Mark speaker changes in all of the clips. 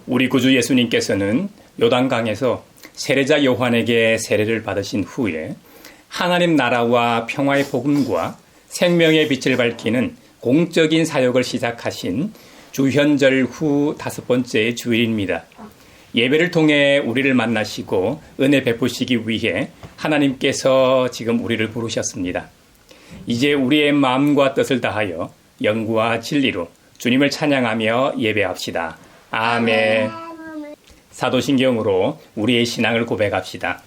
Speaker 1: 우리 구주 예수님께서는 요단강에서 세례자 요한에게 세례를 받으신 후에 하나님 나라와 평화의 복음과 생명의 빛을 밝히는 공적인 사역을 시작하신 주현절 후 5번째 주일입니다. 예배를 통해 우리를 만나시고 은혜 베푸시기 위해 하나님께서 지금 우리를 부르셨습니다. 이제 우리의 마음과 뜻을 다하여 영과 진리로 주님을 찬양하며 예배합시다. 아멘. 사도신경으로 우리의 신앙을 고백합시다.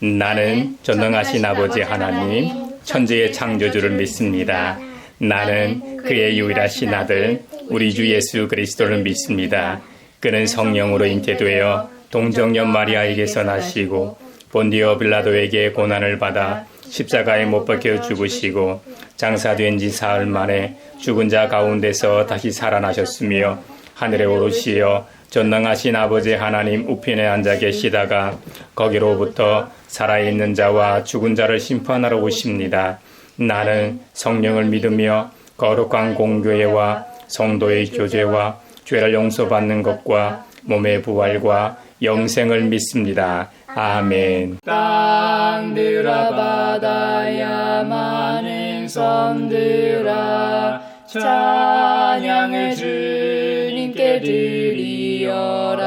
Speaker 1: 나는 전능하신 아버지 하나님, 천지의 창조주를 믿습니다. 나는 그의 유일하신 아들, 우리 주 예수 그리스도를 믿습니다. 그는 성령으로 잉태되어 동정녀 마리아에게서 나시고 본디오 빌라도에게 고난을 받아 십자가에 못 박혀 죽으시고 장사된 지 사흘 만에 죽은 자 가운데서 다시 살아나셨으며 하늘에 오르시어 전능하신 아버지 하나님 우편에 앉아 계시다가 거기로부터 살아있는 자와 죽은 자를 심판하러 오십니다. 나는 성령을 믿으며 거룩한 공교회와 성도의 교제와 죄를 용서받는 것과 몸의 부활과 영생을 믿습니다. 아멘.
Speaker 2: 땅들아 바다야 많은 섬들아 찬양을 주님께 드리어라.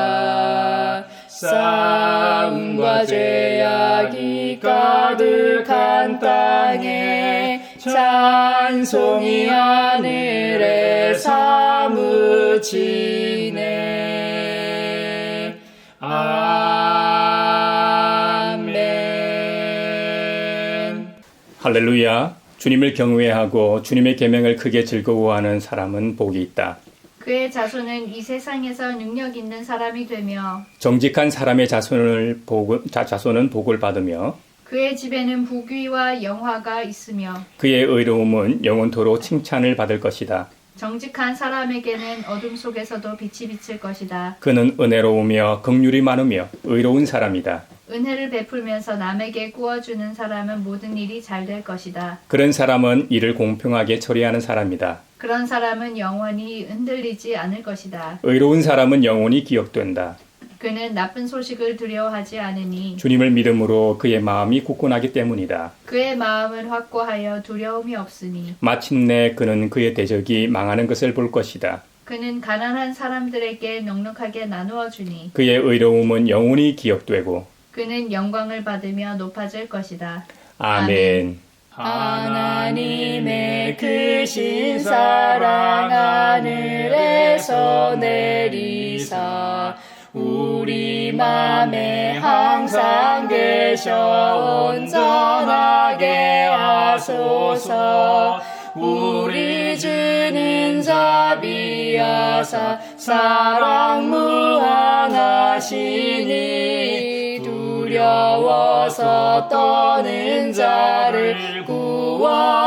Speaker 2: 싸움과 죄악이 가득한 땅에 찬송이 하늘에 사무치네. 아멘.
Speaker 1: 할렐루야. 주님을 경외하고 주님의 계명을 크게 즐거워하는 사람은 복이 있다.
Speaker 3: 그의 자손은 이 세상에서 능력 있는 사람이 되며
Speaker 1: 정직한 사람의 자손은 복을 받으며
Speaker 3: 그의 집에는 부귀와 영화가 있으며
Speaker 1: 그의 의로움은 영원토록 칭찬을 받을 것이다.
Speaker 3: 정직한 사람에게는 어둠 속에서도 빛이 비칠 것이다.
Speaker 1: 그는 은혜로우며 긍휼이 많으며 의로운 사람이다.
Speaker 3: 은혜를 베풀면서 남에게 구워주는 사람은 모든 일이 잘 될 것이다.
Speaker 1: 그런 사람은 일을 공평하게 처리하는 사람이다.
Speaker 3: 그런 사람은 영원히 흔들리지 않을 것이다.
Speaker 1: 의로운 사람은 영원히 기억된다.
Speaker 3: 그는 나쁜 소식을 두려워하지 않으니
Speaker 1: 주님을 믿음으로 그의 마음이 굳건하기 때문이다.
Speaker 3: 그의 마음은 확고하여 두려움이 없으니
Speaker 1: 마침내 그는 그의 대적이 망하는 것을 볼 것이다.
Speaker 3: 그는 가난한 사람들에게 넉넉하게 나누어 주니
Speaker 1: 그의 의로움은 영원히 기억되고
Speaker 3: 그는 영광을 받으며 높아질 것이다.
Speaker 1: 아멘.
Speaker 2: 하나님의 크신 사랑 하늘에서 내리사 우리 맘에 항상 계셔 온전하게 하소서. 우리 주는 자비하사 사랑 무한하시니 두려워서 떠는 자를 구원하여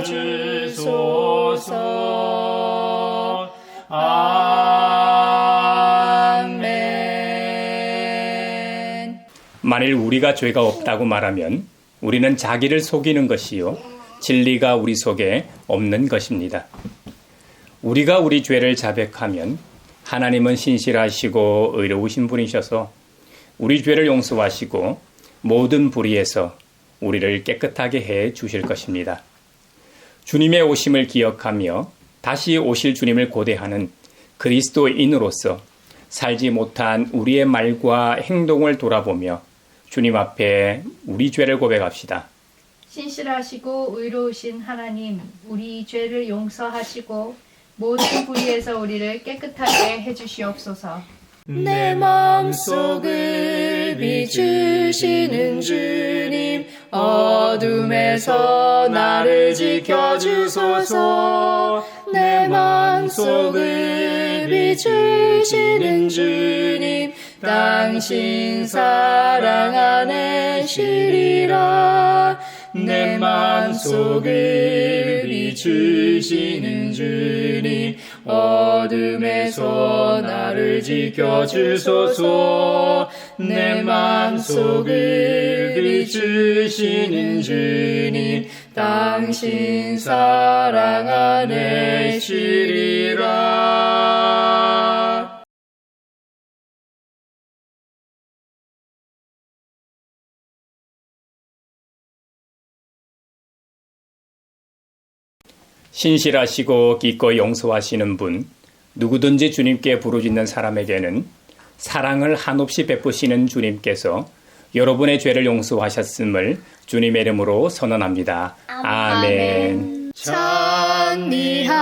Speaker 2: 주소서. 아멘.
Speaker 1: 만일 우리가 죄가 없다고 말하면 우리는 자기를 속이는 것이요 진리가 우리 속에 없는 것입니다. 우리가 우리 죄를 자백하면 하나님은 신실하시고 의로우신 분이셔서 우리 죄를 용서하시고 모든 불의에서 우리를 깨끗하게 해 주실 것입니다. 주님의 오심을 기억하며 다시 오실 주님을 고대하는 그리스도인으로서 살지 못한 우리의 말과 행동을 돌아보며 주님 앞에 우리 죄를 고백합시다.
Speaker 3: 신실하시고 의로우신 하나님, 우리 죄를 용서하시고 모든 불의에서 우리를 깨끗하게 해주시옵소서.
Speaker 2: 내 마음속을 비추시는 주님, 어둠에서 나를 지켜주소서. 내 마음속을 비추시는 주님, 당신 사랑 안에 쉬리라. 내 마음속을 비추시는 주님, 어둠에서 나를 지켜주소서. 내 마음속을 비추시는 주님, 당신 사랑 안에 쉬리라.
Speaker 1: 신실하시고 기꺼이 용서하시는 분, 누구든지 주님께 부르짖는 사람에게는 사랑을 한없이 베푸시는 주님께서 여러분의 죄를 용서하셨음을 주님의 이름으로 선언합니다. 아멘.
Speaker 2: 찬미하여라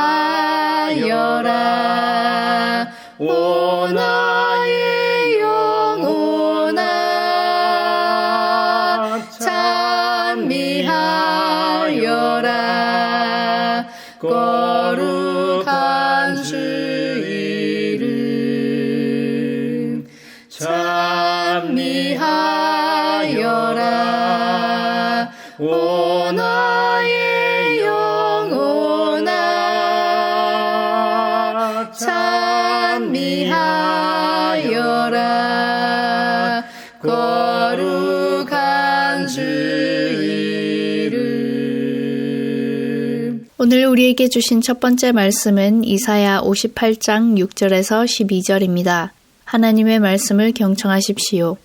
Speaker 2: 오 나의 영혼아 찬미하여라 거룩한 주 이름 찬미하여라 오 나의 영혼아 찬미하여라 거룩한 주 이름.
Speaker 3: 오늘 우리에게 주신 첫 번째 말씀은 이사야 58장 6절에서 12절입니다. 하나님의 말씀을 경청하십시오.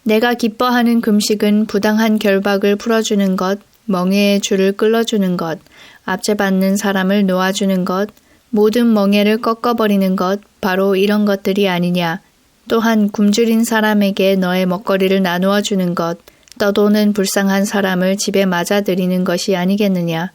Speaker 3: 내가 기뻐하는 금식은 부당한 결박을 풀어주는 것, 멍에의 줄을 끌어주는 것, 압제받는 사람을 놓아주는 것, 모든 멍에를 꺾어버리는 것, 바로 이런 것들이 아니냐. 또한 굶주린 사람에게 너의 먹거리를 나누어 주는 것, 떠도는 불쌍한 사람을 집에 맞아들이는 것이 아니겠느냐.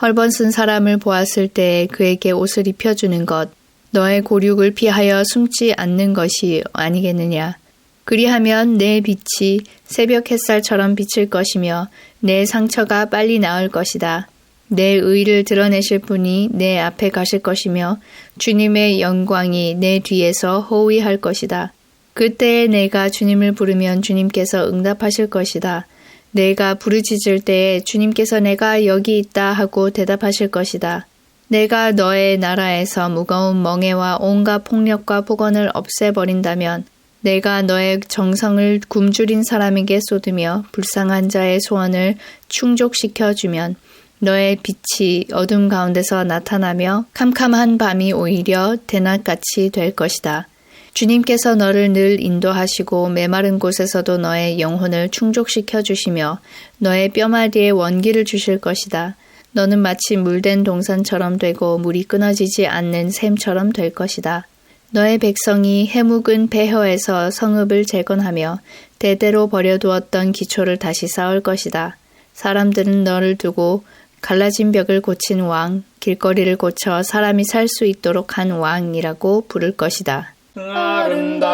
Speaker 3: 헐벗은 사람을 보았을 때에 그에게 옷을 입혀주는 것, 너의 고륙을 피하여 숨지 않는 것이 아니겠느냐. 그리하면 내 빛이 새벽 햇살처럼 비칠 것이며 내 상처가 빨리 나을 것이다. 내 의를 드러내실 분이 내 앞에 가실 것이며 주님의 영광이 내 뒤에서 호위할 것이다. 그때에 내가 주님을 부르면 주님께서 응답하실 것이다. 내가 부르짖을 때에 주님께서 내가 여기 있다 하고 대답하실 것이다. 내가 너의 나라에서 무거운 멍에와 온갖 폭력과 폭언을 없애버린다면 내가 너의 정성을 굶주린 사람에게 쏟으며 불쌍한 자의 소원을 충족시켜주면 너의 빛이 어둠 가운데서 나타나며 캄캄한 밤이 오히려 대낮같이 될 것이다. 주님께서 너를 늘 인도하시고 메마른 곳에서도 너의 영혼을 충족시켜 주시며 너의 뼈마디에 원기를 주실 것이다. 너는 마치 물된 동산처럼 되고 물이 끊어지지 않는 샘처럼 될 것이다. 너의 백성이 해묵은 배허에서 성읍을 재건하며 대대로 버려두었던 기초를 다시 쌓을 것이다. 사람들은 너를 두고 갈라진 벽을 고친 왕, 길거리를 고쳐 사람이 살 수 있도록 한 왕이라고 부를 것이다.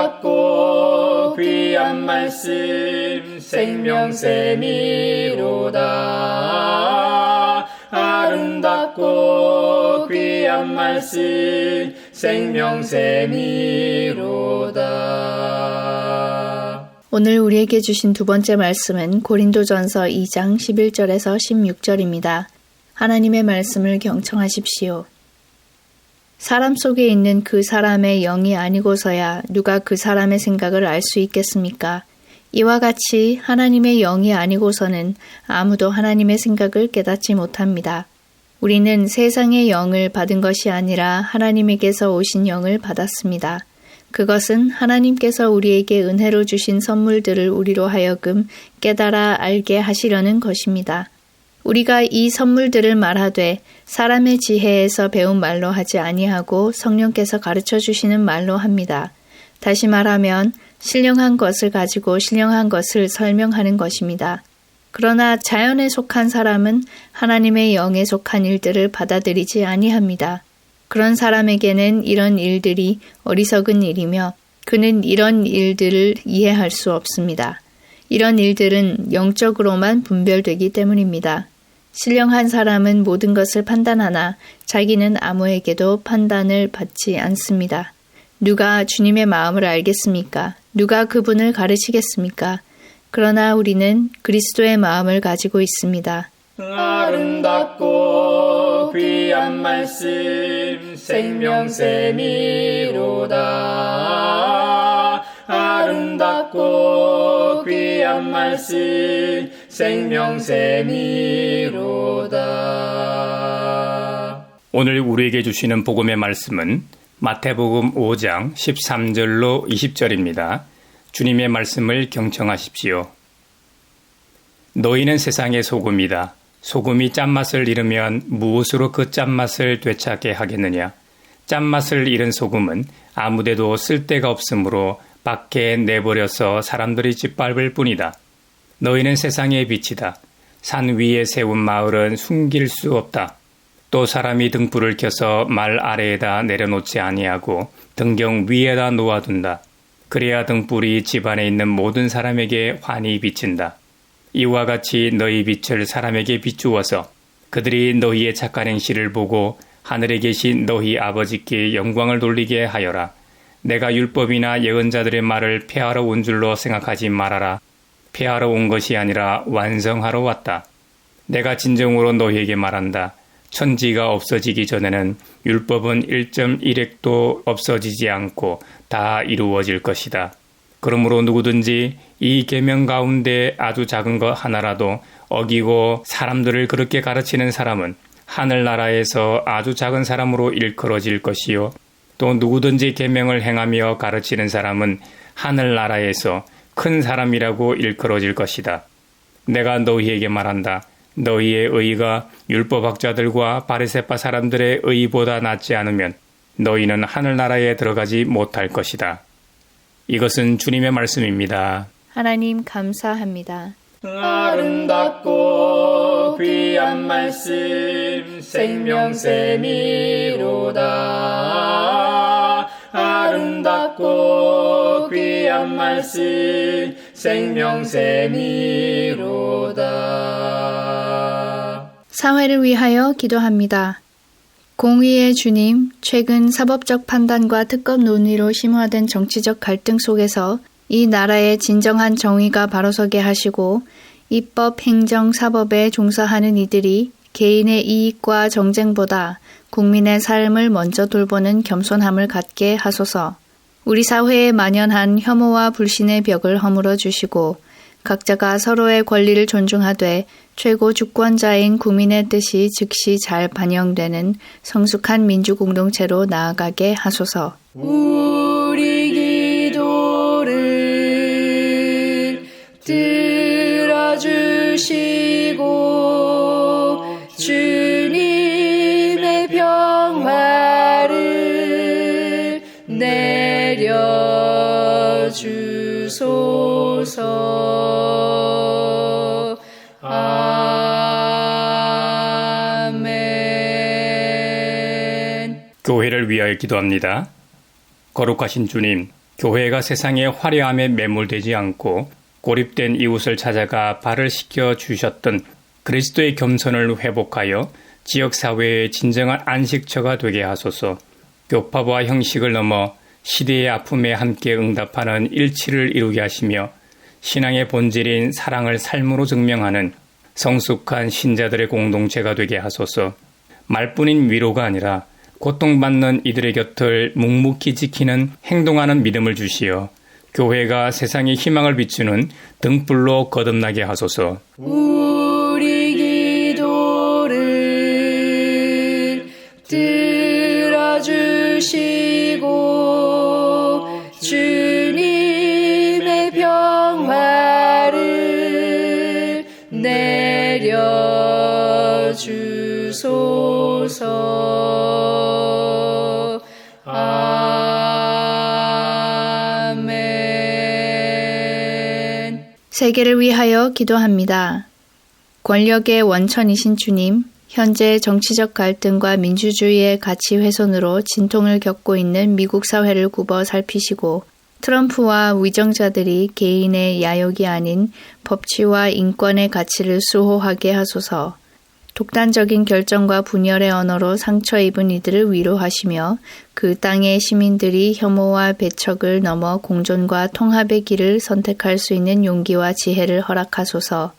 Speaker 2: 아름답고 귀한 말씀 생명샘이로다. 아름답고 귀한 말씀 생명샘이로다.
Speaker 3: 오늘 우리에게 주신 두 번째 말씀은 고린도전서 2장 11절에서 16절입니다. 하나님의 말씀을 경청하십시오. 사람 속에 있는 그 사람의 영이 아니고서야 누가 그 사람의 생각을 알 수 있겠습니까? 이와 같이 하나님의 영이 아니고서는 아무도 하나님의 생각을 깨닫지 못합니다. 우리는 세상의 영을 받은 것이 아니라 하나님에게서 오신 영을 받았습니다. 그것은 하나님께서 우리에게 은혜로 주신 선물들을 우리로 하여금 깨달아 알게 하시려는 것입니다. 우리가 이 선물들을 말하되 사람의 지혜에서 배운 말로 하지 아니하고 성령께서 가르쳐 주시는 말로 합니다. 다시 말하면 신령한 것을 가지고 신령한 것을 설명하는 것입니다. 그러나 자연에 속한 사람은 하나님의 영에 속한 일들을 받아들이지 아니합니다. 그런 사람에게는 이런 일들이 어리석은 일이며 그는 이런 일들을 이해할 수 없습니다. 이런 일들은 영적으로만 분별되기 때문입니다. 신령한 사람은 모든 것을 판단하나 자기는 아무에게도 판단을 받지 않습니다. 누가 주님의 마음을 알겠습니까? 누가 그분을 가르치겠습니까? 그러나 우리는 그리스도의 마음을 가지고 있습니다.
Speaker 2: 아름답고 귀한 말씀 생명샘이로다. 아름답고 귀한 말씀 생명샘이로다.
Speaker 1: 오늘 우리에게 주시는 복음의 말씀은 마태복음 5장 13절로 20절입니다. 주님의 말씀을 경청하십시오. 너희는 세상의 소금이다. 소금이 짠맛을 잃으면 무엇으로 그 짠맛을 되찾게 하겠느냐? 짠맛을 잃은 소금은 아무데도 쓸데가 없으므로 밖에 내버려서 사람들이 짓밟을 뿐이다. 너희는 세상의 빛이다. 산 위에 세운 마을은 숨길 수 없다. 또 사람이 등불을 켜서 말 아래에다 내려놓지 아니하고 등경 위에다 놓아둔다. 그래야 등불이 집안에 있는 모든 사람에게 환히 비친다. 이와 같이 너희 빛을 사람에게 비추어서 그들이 너희의 착한 행실을 보고 하늘에 계신 너희 아버지께 영광을 돌리게 하여라. 내가 율법이나 예언자들의 말을 폐하러 온 줄로 생각하지 말아라. 폐하러 온 것이 아니라 완성하러 왔다. 내가 진정으로 너희에게 말한다. 천지가 없어지기 전에는 율법은 1.1획도 없어지지 않고 다 이루어질 것이다. 그러므로 누구든지 이 계명 가운데 아주 작은 것 하나라도 어기고 사람들을 그렇게 가르치는 사람은 하늘나라에서 아주 작은 사람으로 일컬어질 것이요. 또 누구든지 계명을 행하며 가르치는 사람은 하늘나라에서 큰 사람이라고 일컬어질 것이다. 내가 너희에게 말한다. 너희의 의가 율법학자들과 바리새파 사람들의 의보다 낫지 않으면 너희는 하늘나라에 들어가지 못할 것이다. 이것은 주님의 말씀입니다.
Speaker 3: 하나님 감사합니다.
Speaker 2: 아름답고 귀한 말씀 생명샘이로다. 아름답고 귀한 말씀 생명샘이로다.
Speaker 3: 사회를 위하여 기도합니다. 공의의 주님, 최근 사법적 판단과 특검 논의로 심화된 정치적 갈등 속에서 이 나라의 진정한 정의가 바로서게 하시고 입법, 행정, 사법에 종사하는 이들이 개인의 이익과 정쟁보다 국민의 삶을 먼저 돌보는 겸손함을 갖게 하소서. 우리 사회에 만연한 혐오와 불신의 벽을 허물어 주시고 각자가 서로의 권리를 존중하되 최고 주권자인 국민의 뜻이 즉시 잘 반영되는 성숙한 민주공동체로 나아가게 하소서.
Speaker 2: 우리 기도를 들어주시고 주님의 평화를 내려주소서. 아멘.
Speaker 1: 교회를 위하여 기도합니다. 거룩하신 주님, 교회가 세상의 화려함에 매몰되지 않고 고립된 이웃을 찾아가 발을 씻겨 주셨던 그리스도의 겸손을 회복하여 지역사회의 진정한 안식처가 되게 하소서. 교파와 형식을 넘어 시대의 아픔에 함께 응답하는 일치를 이루게 하시며 신앙의 본질인 사랑을 삶으로 증명하는 성숙한 신자들의 공동체가 되게 하소서. 말뿐인 위로가 아니라 고통받는 이들의 곁을 묵묵히 지키는 행동하는 믿음을 주시어 교회가 세상의 희망을 비추는 등불로 거듭나게 하소서.
Speaker 2: 우리 기도를 들어주시고 주님의 평화를 내려주소서. 아멘.
Speaker 3: 세계를 위하여 기도합니다. 권력의 원천이신 주님, 현재 정치적 갈등과 민주주의의 가치 훼손으로 진통을 겪고 있는 미국 사회를 굽어 살피시고 트럼프와 위정자들이 개인의 야욕이 아닌 법치와 인권의 가치를 수호하게 하소서. 독단적인 결정과 분열의 언어로 상처 입은 이들을 위로하시며 그 땅의 시민들이 혐오와 배척을 넘어 공존과 통합의 길을 선택할 수 있는 용기와 지혜를 허락하소서.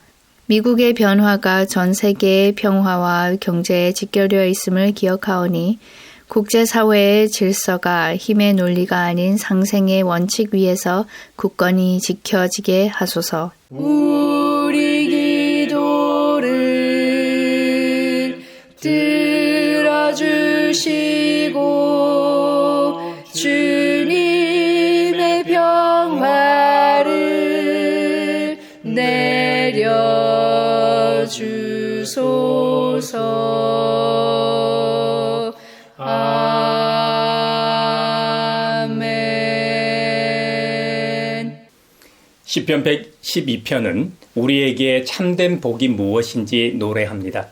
Speaker 3: 미국의 변화가 전 세계의 평화와 경제에 직결되어 있음을 기억하오니 국제사회의 질서가 힘의 논리가 아닌 상생의 원칙 위에서 굳건히 지켜지게 하소서.
Speaker 2: 우리 기도를 들어주시고 주님의 평화를 내려주소서. 주소서. 아멘.
Speaker 1: 시편 112편은 우리에게 참된 복이 무엇인지 노래합니다.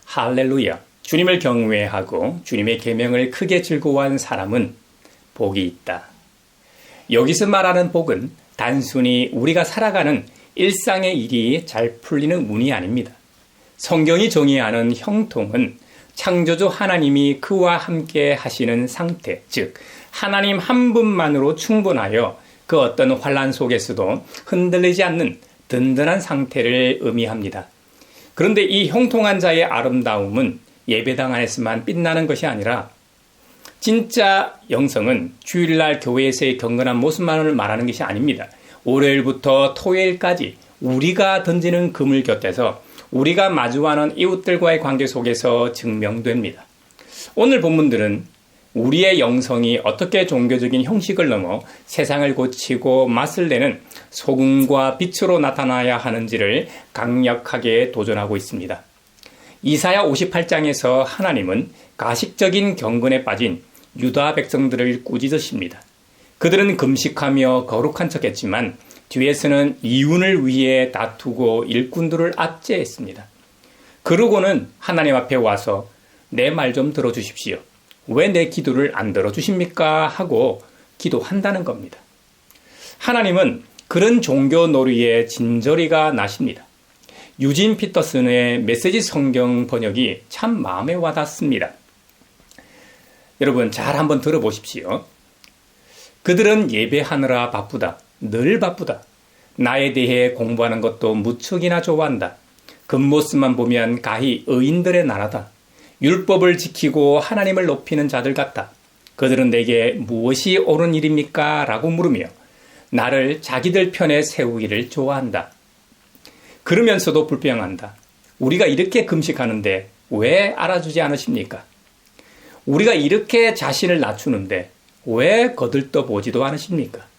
Speaker 1: 할렐루야! 주님을 경외하고 주님의 계명을 크게 즐거워한 사람은 복이 있다. 여기서 말하는 복은 단순히 우리가 살아가는 일상의 일이 잘 풀리는 운이 아닙니다. 성경이 정의하는 형통은 창조주 하나님이 그와 함께 하시는 상태, 즉 하나님 한 분만으로 충분하여 그 어떤 환난 속에서도 흔들리지 않는 든든한 상태를 의미합니다. 그런데 이 형통한 자의 아름다움은 예배당 안에서만 빛나는 것이 아니라 진짜 영성은 주일날 교회에서의 경건한 모습만을 말하는 것이 아닙니다. 월요일부터 토요일까지 우리가 던지는 그물 곁에서 우리가 마주하는 이웃들과의 관계 속에서 증명됩니다. 오늘 본문들은 우리의 영성이 어떻게 종교적인 형식을 넘어 세상을 고치고 맛을 내는 소금과 빛으로 나타나야 하는지를 강력하게 도전하고 있습니다. 이사야 58장에서 하나님은 가식적인 경건에 빠진 유다 백성들을 꾸짖으십니다. 그들은 금식하며 거룩한 척했지만 뒤에서는 이윤을 위해 다투고 일꾼들을 압제했습니다. 그러고는 하나님 앞에 와서 내 말 좀 들어주십시오. 왜 내 기도를 안 들어주십니까? 하고 기도한다는 겁니다. 하나님은 그런 종교 놀이에 진저리가 나십니다. 유진 피터슨의 메시지 성경 번역이 참 마음에 와닿습니다. 여러분 잘 한번 들어보십시오. 그들은 예배하느라 바쁘다. 늘 바쁘다. 나에 대해 공부하는 것도 무척이나 좋아한다. 겉모습만 보면 가히 의인들의 나라다. 율법을 지키고 하나님을 높이는 자들 같다. 그들은 내게 무엇이 옳은 일입니까? 라고 물으며 나를 자기들 편에 세우기를 좋아한다. 그러면서도 불평한다. 우리가 이렇게 금식하는데 왜 알아주지 않으십니까? 우리가 이렇게 자신을 낮추는데 왜 거들떠 보지도 않으십니까?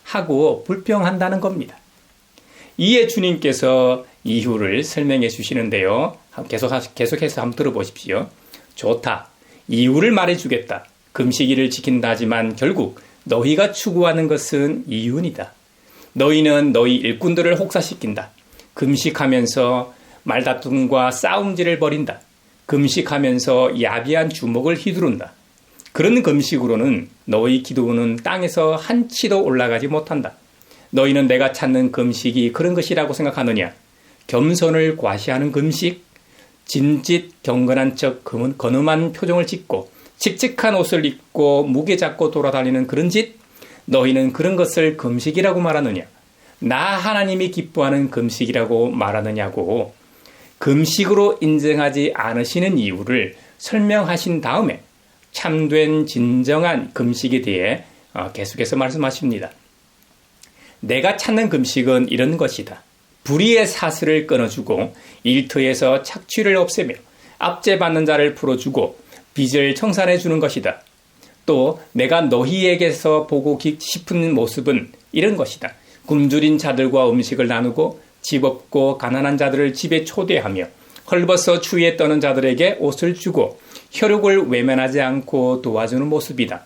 Speaker 1: 하고 불평한다는 겁니다. 이에 주님께서 이유를 설명해 주시는데요. 계속해서 한번 들어보십시오. 좋다. 이유를 말해주겠다. 금식일을 지킨다 하지만 결국 너희가 추구하는 것은 이윤이다. 너희는 너희 일꾼들을 혹사시킨다. 금식하면서 말다툼과 싸움질을 벌인다. 금식하면서 야비한 주먹을 휘두른다. 그런 금식으로는 너희 기도는 땅에서 한치도 올라가지 못한다. 너희는 내가 찾는 금식이 그런 것이라고 생각하느냐? 겸손을 과시하는 금식, 진짓 경건한 척 건음한 표정을 짓고 칙칙한 옷을 입고 무게 잡고 돌아다니는 그런 짓? 너희는 그런 것을 금식이라고 말하느냐? 나 하나님이 기뻐하는 금식이라고 말하느냐고 금식으로 인정하지 않으시는 이유를 설명하신 다음에 참된 진정한 금식에 대해 계속해서 말씀하십니다. 내가 찾는 금식은 이런 것이다. 불의의 사슬을 끊어주고 일터에서 착취를 없애며 압제받는 자를 풀어주고 빚을 청산해 주는 것이다. 또 내가 너희에게서 보고 싶은 모습은 이런 것이다. 굶주린 자들과 음식을 나누고 집 없고 가난한 자들을 집에 초대하며 헐벗어 추위에 떠는 자들에게 옷을 주고 혈육을 외면하지 않고 도와주는 모습이다.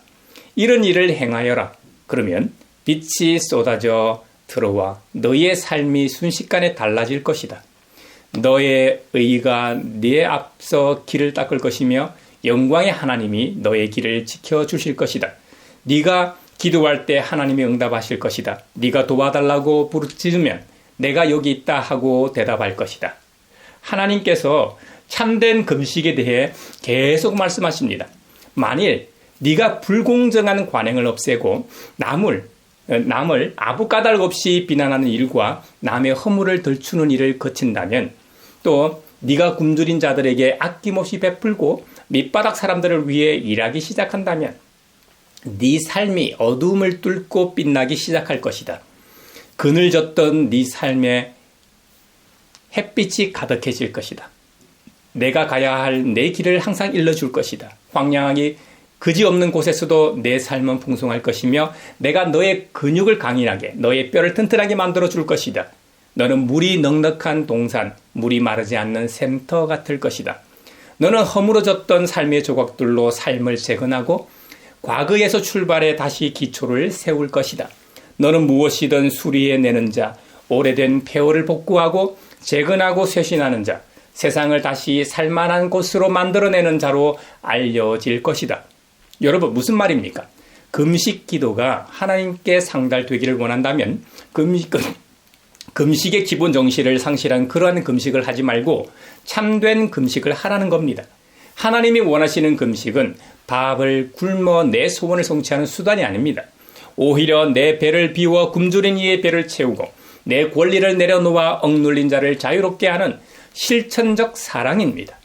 Speaker 1: 이런 일을 행하여라. 그러면 빛이 쏟아져 들어와 너희의 삶이 순식간에 달라질 것이다. 너의 의가 네 앞서 길을 닦을 것이며 영광의 하나님이 너의 길을 지켜주실 것이다. 네가 기도할 때 하나님이 응답하실 것이다. 네가 도와달라고 부르짖으면 내가 여기 있다 하고 대답할 것이다. 하나님께서 참된 금식에 대해 계속 말씀하십니다. 만일 네가 불공정한 관행을 없애고 남을 아무 까닭 없이 비난하는 일과 남의 허물을 덜추는 일을 거친다면 또 네가 굶주린 자들에게 아낌없이 베풀고 밑바닥 사람들을 위해 일하기 시작한다면 네 삶이 어두움을 뚫고 빛나기 시작할 것이다. 그늘졌던 네 삶에 햇빛이 가득해질 것이다. 내가 가야 할 내 길을 항상 일러줄 것이다. 황량하기 그지없는 곳에서도 내 삶은 풍성할 것이며 내가 너의 근육을 강인하게 너의 뼈를 튼튼하게 만들어줄 것이다. 너는 물이 넉넉한 동산, 물이 마르지 않는 샘터 같을 것이다. 너는 허물어졌던 삶의 조각들로 삶을 재건하고 과거에서 출발해 다시 기초를 세울 것이다. 너는 무엇이든 수리해내는 자, 오래된 폐허를 복구하고 재건하고 쇄신하는 자, 세상을 다시 살만한 곳으로 만들어내는 자로 알려질 것이다. 여러분, 무슨 말입니까? 금식 기도가 하나님께 상달되기를 원한다면 금식의 기본 정신을 상실한 그러한 금식을 하지 말고 참된 금식을 하라는 겁니다. 하나님이 원하시는 금식은 밥을 굶어 내 소원을 성취하는 수단이 아닙니다. 오히려 내 배를 비워 굶주린 이의 배를 채우고 내 권리를 내려놓아 억눌린 자를 자유롭게 하는 실천적 사랑입니다.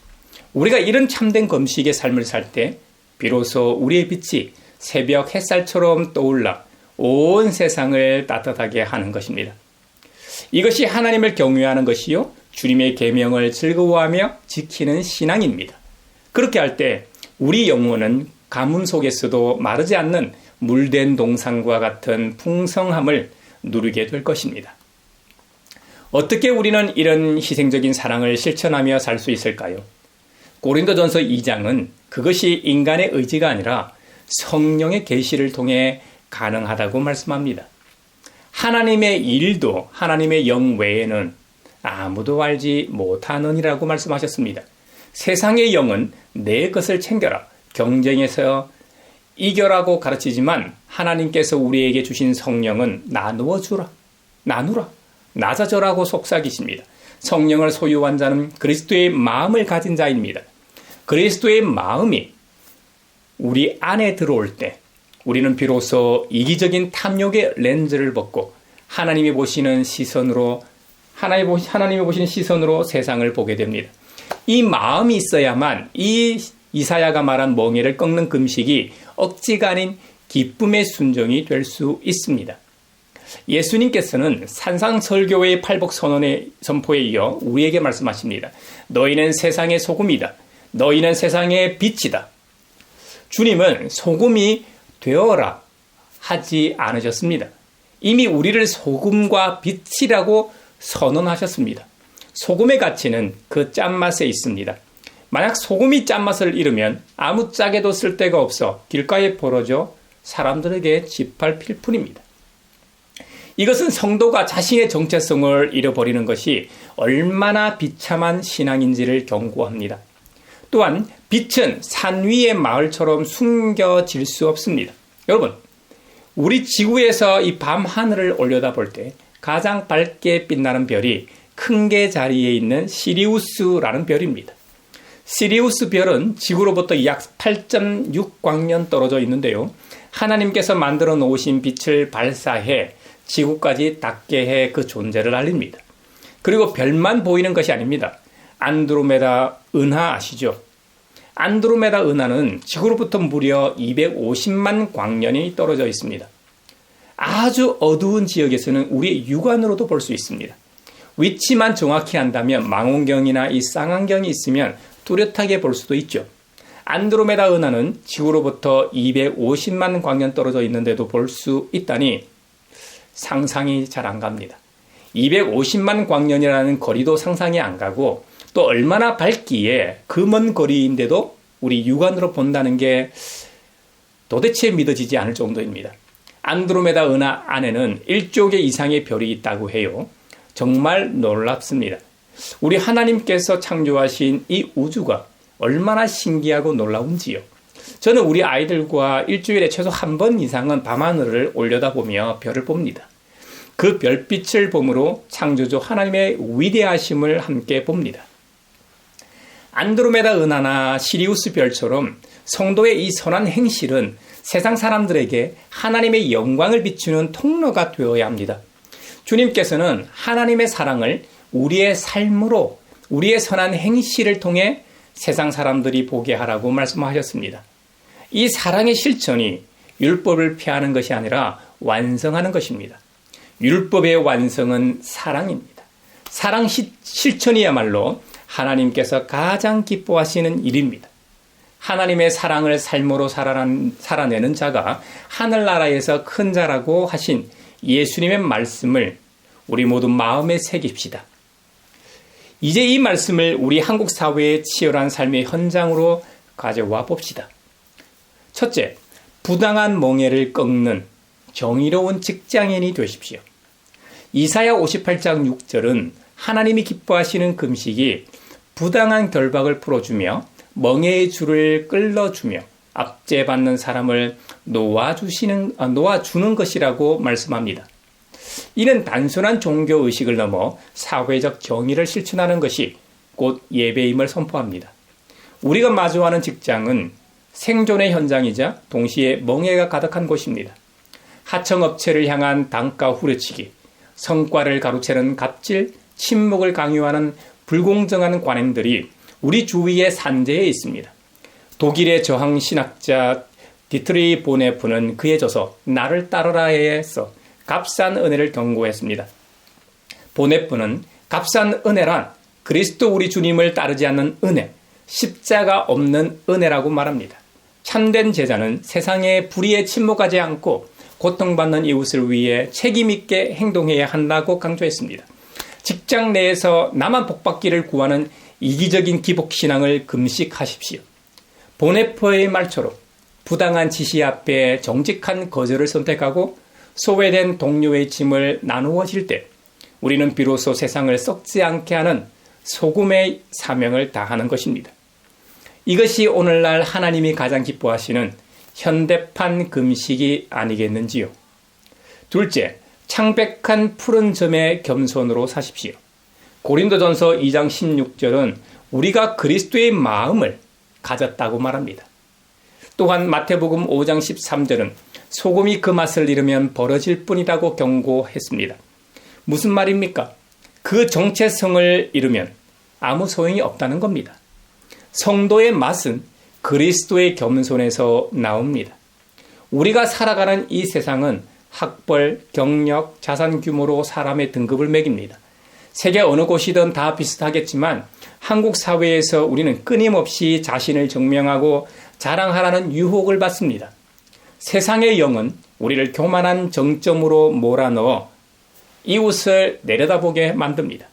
Speaker 1: 우리가 이런 참된 금식의 삶을 살 때 비로소 우리의 빛이 새벽 햇살처럼 떠올라 온 세상을 따뜻하게 하는 것입니다. 이것이 하나님을 경외하는 것이요 주님의 계명을 즐거워하며 지키는 신앙입니다. 그렇게 할 때 우리 영혼은 가뭄 속에서도 마르지 않는 물된 동산과 같은 풍성함을 누리게 될 것입니다. 어떻게 우리는 이런 희생적인 사랑을 실천하며 살 수 있을까요? 고린도전서 2장은 그것이 인간의 의지가 아니라 성령의 계시를 통해 가능하다고 말씀합니다. 하나님의 일도 하나님의 영 외에는 아무도 알지 못하느니라고 말씀하셨습니다. 세상의 영은 내 것을 챙겨라, 경쟁에서 이겨라고 가르치지만 하나님께서 우리에게 주신 성령은 나누어 주라, 나누라, 나자저라고 속삭이십니다. 성령을 소유한 자는 그리스도의 마음을 가진 자입니다. 그리스도의 마음이 우리 안에 들어올 때 우리는 비로소 이기적인 탐욕의 렌즈를 벗고 하나님이 보시는 시선으로 세상을 보게 됩니다. 이 마음이 있어야만 이 이사야가 말한 멍에를 꺾는 금식이 억지가 아닌 기쁨의 순종이 될 수 있습니다. 예수님께서는 산상설교의 팔복선언의 선포에 이어 우리에게 말씀하십니다. 너희는 세상의 소금이다. 너희는 세상의 빛이다. 주님은 소금이 되어라 하지 않으셨습니다. 이미 우리를 소금과 빛이라고 선언하셨습니다. 소금의 가치는 그 짠맛에 있습니다. 만약 소금이 짠맛을 잃으면 아무 짝에도 쓸데가 없어 길가에 벌어져 사람들에게 짓밟힐 뿐입니다. 이것은 성도가 자신의 정체성을 잃어버리는 것이 얼마나 비참한 신앙인지를 경고합니다. 또한 빛은 산 위의 마을처럼 숨겨질 수 없습니다. 여러분, 우리 지구에서 이 밤 하늘을 올려다볼 때 가장 밝게 빛나는 별이 큰 개 자리에 있는 시리우스라는 별입니다. 시리우스 별은 지구로부터 약 8.6광년 떨어져 있는데요. 하나님께서 만들어 놓으신 빛을 발사해 지구까지 닿게 해 그 존재를 알립니다. 그리고 별만 보이는 것이 아닙니다. 안드로메다 은하 아시죠? 안드로메다 은하는 지구로부터 무려 250만 광년이 떨어져 있습니다. 아주 어두운 지역에서는 우리의 육안으로도 볼 수 있습니다. 위치만 정확히 한다면 망원경이나 이 쌍안경이 있으면 뚜렷하게 볼 수도 있죠. 안드로메다 은하는 지구로부터 250만 광년 떨어져 있는데도 볼 수 있다니 상상이 잘 안 갑니다. 250만 광년이라는 거리도 상상이 안 가고 또 얼마나 밝기에 그 먼 거리인데도 우리 육안으로 본다는 게 도대체 믿어지지 않을 정도입니다. 안드로메다 은하 안에는 1조 개 이상의 별이 있다고 해요. 정말 놀랍습니다. 우리 하나님께서 창조하신 이 우주가 얼마나 신기하고 놀라운지요. 저는 우리 아이들과 일주일에 최소 한 번 이상은 밤하늘을 올려다보며 별을 봅니다. 그 별빛을 봄으로 창조주 하나님의 위대하심을 함께 봅니다. 안드로메다 은하나 시리우스 별처럼 성도의 이 선한 행실은 세상 사람들에게 하나님의 영광을 비추는 통로가 되어야 합니다. 주님께서는 하나님의 사랑을 우리의 삶으로, 우리의 선한 행실을 통해 세상 사람들이 보게 하라고 말씀하셨습니다. 이 사랑의 실천이 율법을 폐하는 것이 아니라 완성하는 것입니다. 율법의 완성은 사랑입니다. 사랑 실천이야말로 하나님께서 가장 기뻐하시는 일입니다. 하나님의 사랑을 삶으로 살아내는 자가 하늘나라에서 큰 자라고 하신 예수님의 말씀을 우리 모두 마음에 새깁시다. 이제 이 말씀을 우리 한국 사회의 치열한 삶의 현장으로 가져와 봅시다. 첫째, 부당한 멍에를 꺾는 정의로운 직장인이 되십시오. 이사야 58장 6절은 하나님이 기뻐하시는 금식이 부당한 결박을 풀어주며 멍에의 줄을 끌어주며 압제받는 사람을 놓아주는 것이라고 말씀합니다. 이는 단순한 종교의식을 넘어 사회적 정의를 실천하는 것이 곧 예배임을 선포합니다. 우리가 마주하는 직장은 생존의 현장이자 동시에 멍해가 가득한 곳입니다. 하청업체를 향한 단가 후려치기, 성과를 가로채는 갑질, 침묵을 강요하는 불공정한 관행들이 우리 주위의 산재에 있습니다. 독일의 저항 신학자 디트리 보네프는 그의 저서 나를 따르라에서 값싼 은혜를 경고했습니다. 보네프는 값싼 은혜란 그리스도 우리 주님을 따르지 않는 은혜, 십자가 없는 은혜라고 말합니다. 참된 제자는 세상의 불의에 침묵하지 않고 고통받는 이웃을 위해 책임있게 행동해야 한다고 강조했습니다. 직장 내에서 나만 복받기를 구하는 이기적인 기복신앙을 금식하십시오. 보네프의 말처럼 부당한 지시 앞에 정직한 거절을 선택하고 소외된 동료의 짐을 나누어질 때 우리는 비로소 세상을 썩지 않게 하는 소금의 사명을 다하는 것입니다. 이것이 오늘날 하나님이 가장 기뻐하시는 현대판 금식이 아니겠는지요. 둘째, 창백한 푸른 점의 겸손으로 사십시오. 고린도전서 2장 16절은 우리가 그리스도의 마음을 가졌다고 말합니다. 또한 마태복음 5장 13절은 소금이 그 맛을 잃으면 벌어질 뿐이라고 경고했습니다. 무슨 말입니까? 그 정체성을 잃으면 아무 소용이 없다는 겁니다. 성도의 맛은 그리스도의 겸손에서 나옵니다. 우리가 살아가는 이 세상은 학벌, 경력, 자산 규모로 사람의 등급을 매깁니다. 세계 어느 곳이든 다 비슷하겠지만 한국 사회에서 우리는 끊임없이 자신을 증명하고 자랑하라는 유혹을 받습니다. 세상의 영은 우리를 교만한 정점으로 몰아넣어 이웃을 내려다보게 만듭니다.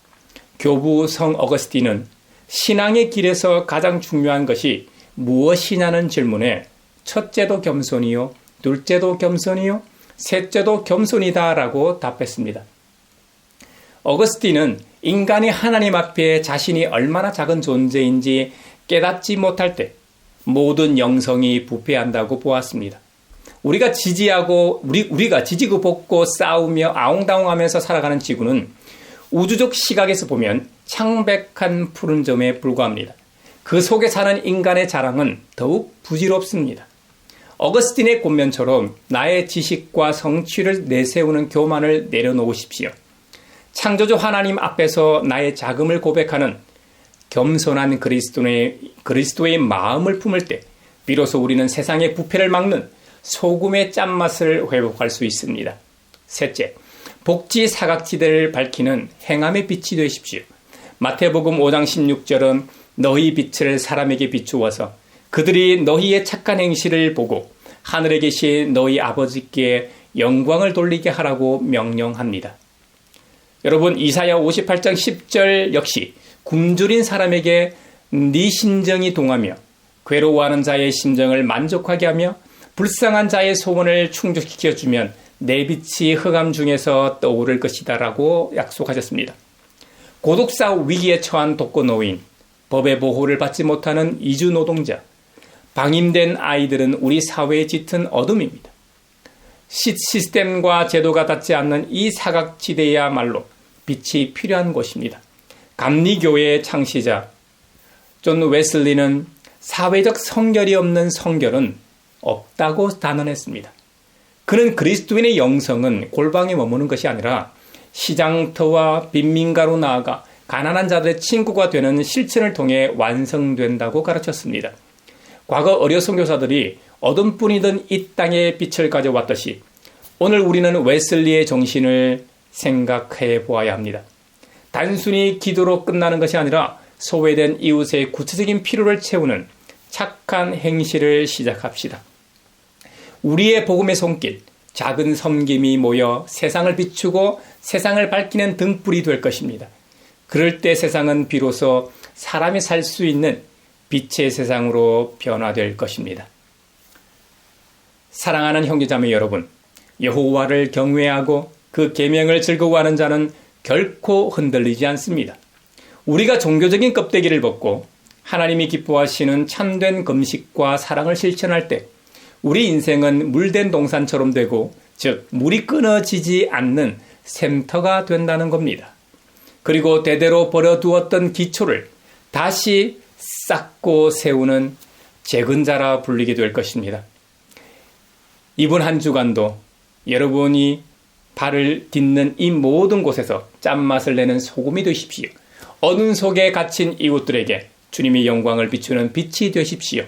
Speaker 1: 교부 성 어거스틴은 신앙의 길에서 가장 중요한 것이 무엇이냐는 질문에 첫째도 겸손이요, 둘째도 겸손이요, 셋째도 겸손이다라고 답했습니다. 어거스틴은 인간이 하나님 앞에 자신이 얼마나 작은 존재인지 깨닫지 못할 때 모든 영성이 부패한다고 보았습니다. 우리가 지지고 볶고 싸우며 아웅다웅하면서 살아가는 지구는 우주적 시각에서 보면 창백한 푸른 점에 불과합니다. 그 속에 사는 인간의 자랑은 더욱 부질없습니다. 어거스틴의 권면처럼 나의 지식과 성취를 내세우는 교만을 내려놓으십시오. 창조주 하나님 앞에서 나의 자금을 고백하는 겸손한 그리스도의 마음을 품을 때 비로소 우리는 세상의 부패를 막는 소금의 짠맛을 회복할 수 있습니다. 셋째, 복지 사각지대를 밝히는 행함의 빛이 되십시오. 마태복음 5장 16절은 너희 빛을 사람에게 비추어서 그들이 너희의 착한 행실을 보고 하늘에 계신 너희 아버지께 영광을 돌리게 하라고 명령합니다. 여러분, 이사야 58장 10절 역시 굶주린 사람에게 네 심정이 동하며 괴로워하는 자의 심정을 만족하게 하며 불쌍한 자의 소원을 충족시켜주면 내 빛이 흑암 중에서 떠오를 것이다 라고 약속하셨습니다. 고독사 위기에 처한 독거노인, 법의 보호를 받지 못하는 이주 노동자, 방임된 아이들은 우리 사회의 짙은 어둠입니다. 시스템과 제도가 닿지 않는 이 사각지대야말로 빛이 필요한 곳입니다. 감리교회의 창시자 존 웨슬리는 사회적 성결이 없는 성결은 없다고 단언했습니다. 그는 그리스도인의 영성은 골방에 머무는 것이 아니라 시장터와 빈민가로 나아가 가난한 자들의 친구가 되는 실천을 통해 완성된다고 가르쳤습니다. 과거 어려 선교사들이 어둠뿐이던 이 땅에 빛을 가져왔듯이 오늘 우리는 웨슬리의 정신을 생각해 보아야 합니다. 단순히 기도로 끝나는 것이 아니라 소외된 이웃의 구체적인 필요를 채우는 착한 행실을 시작합시다. 우리의 복음의 손길, 작은 섬김이 모여 세상을 비추고 세상을 밝히는 등불이 될 것입니다. 그럴 때 세상은 비로소 사람이 살 수 있는 빛의 세상으로 변화될 것입니다. 사랑하는 형제자매 여러분, 여호와를 경외하고 그 계명을 즐거워하는 자는 결코 흔들리지 않습니다. 우리가 종교적인 껍데기를 벗고 하나님이 기뻐하시는 참된 금식과 사랑을 실천할 때 우리 인생은 물된 동산처럼 되고, 즉 물이 끊어지지 않는 샘터가 된다는 겁니다. 그리고 대대로 버려두었던 기초를 다시 쌓고 세우는 재근자라 불리게 될 것입니다. 이번 한 주간도 여러분이 발을 딛는 이 모든 곳에서 짠맛을 내는 소금이 되십시오. 어둠 속에 갇힌 이웃들에게 주님의 영광을 비추는 빛이 되십시오.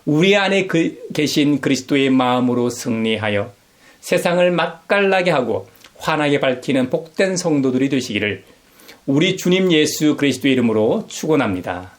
Speaker 1: 우리 안에 계신 그리스도의 마음으로 승리하여 세상을 맛깔나게 하고 환하게 밝히는 복된 성도들이 되시기를 우리 주님 예수 그리스도의 이름으로 축원합니다.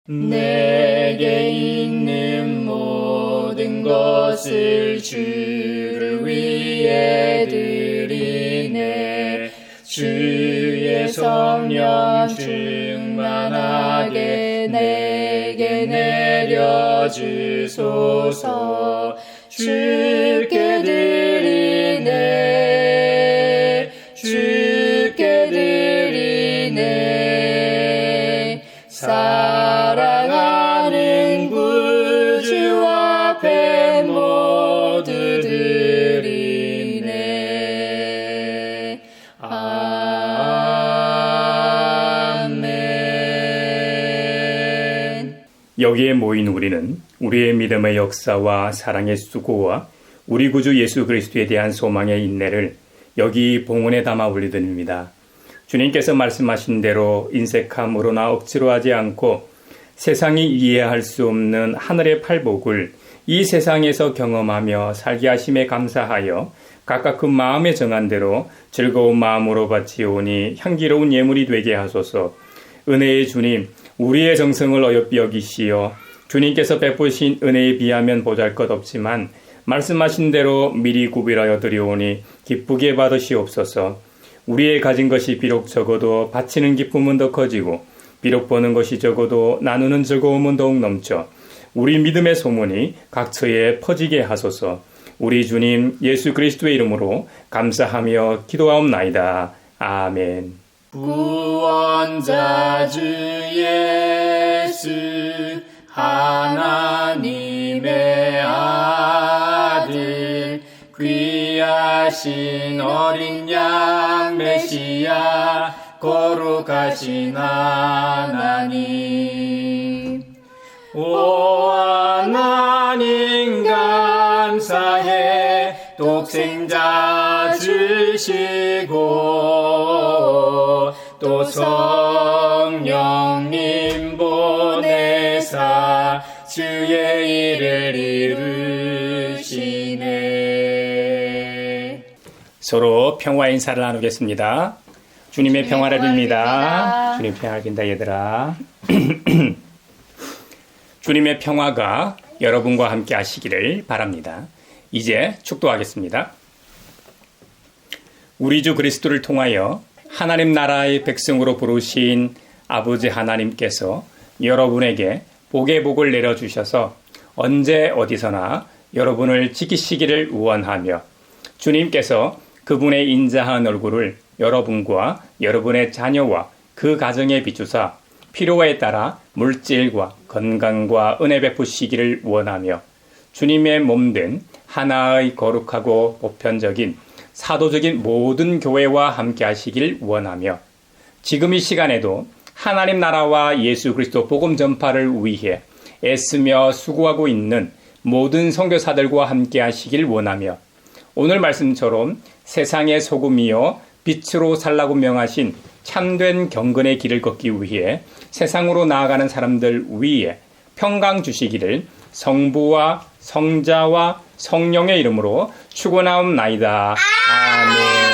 Speaker 2: 내게 있는 모든 것을 주를 위해 드리네. 주의 성령 충만하게 내게 내려주소서. 주께 드리네. 주께 드리네. 사랑하는 구주 앞에 모두 드리네. 아멘.
Speaker 1: 여기에 모인 우리는 우리의 믿음의 역사와 사랑의 수고와 우리 구주 예수 그리스도에 대한 소망의 인내를 여기 봉헌에 담아 올려드립니다. 주님께서 말씀하신 대로 인색함으로나 억지로 하지 않고 세상이 이해할 수 없는 하늘의 팔복을 이 세상에서 경험하며 살게 하심에 감사하여 각각 그 마음에 정한 대로 즐거운 마음으로 바치오니 향기로운 예물이 되게 하소서. 은혜의 주님, 우리의 정성을 어여삐 여기시어 주님께서 베푸신 은혜에 비하면 보잘것없지만 말씀하신 대로 미리 구별하여 드리오니 기쁘게 받으시옵소서. 우리의 가진 것이 비록 적어도 바치는 기쁨은 더 커지고 비록 버는 것이 적어도 나누는 즐거움은 더욱 넘쳐 우리 믿음의 소문이 각처에 퍼지게 하소서. 우리 주님 예수 그리스도의 이름으로 감사하며 기도하옵나이다. 아멘.
Speaker 2: 구원자 주 예수 하나님의 아들 귀하신 어린 양 메시아 거룩하신 하나님. 오 하나님 감사해. 독생자 주시고 또 성령님 보내사 주의 일을 이루시네.
Speaker 1: 서로 평화 인사를 나누겠습니다. 주님의 평화를 빕니다. 주님 평화를 빈다 얘들아. 주님의 평화가 여러분과 함께 하시기를 바랍니다. 이제 축도하겠습니다. 우리 주 그리스도를 통하여 하나님 나라의 백성으로 부르신 아버지 하나님께서 여러분에게 복의 복을 내려주셔서 언제 어디서나 여러분을 지키시기를 원하며 주님께서 그분의 인자한 얼굴을 여러분과 여러분의 자녀와 그 가정에 비추사 필요에 따라 물질과 건강과 은혜 베푸시기를 원하며 주님의 몸된 하나의 거룩하고 보편적인 사도적인 모든 교회와 함께 하시길 원하며 지금 이 시간에도 하나님 나라와 예수 그리스도 복음 전파를 위해 애쓰며 수고하고 있는 모든 선교사들과 함께 하시길 원하며 오늘 말씀처럼 세상의 소금이요 빛으로 살라고 명하신 참된 경건의 길을 걷기 위해 세상으로 나아가는 사람들 위에 평강 주시기를 성부와 성자와 성령의 이름으로 축원하옵나이다. 아멘.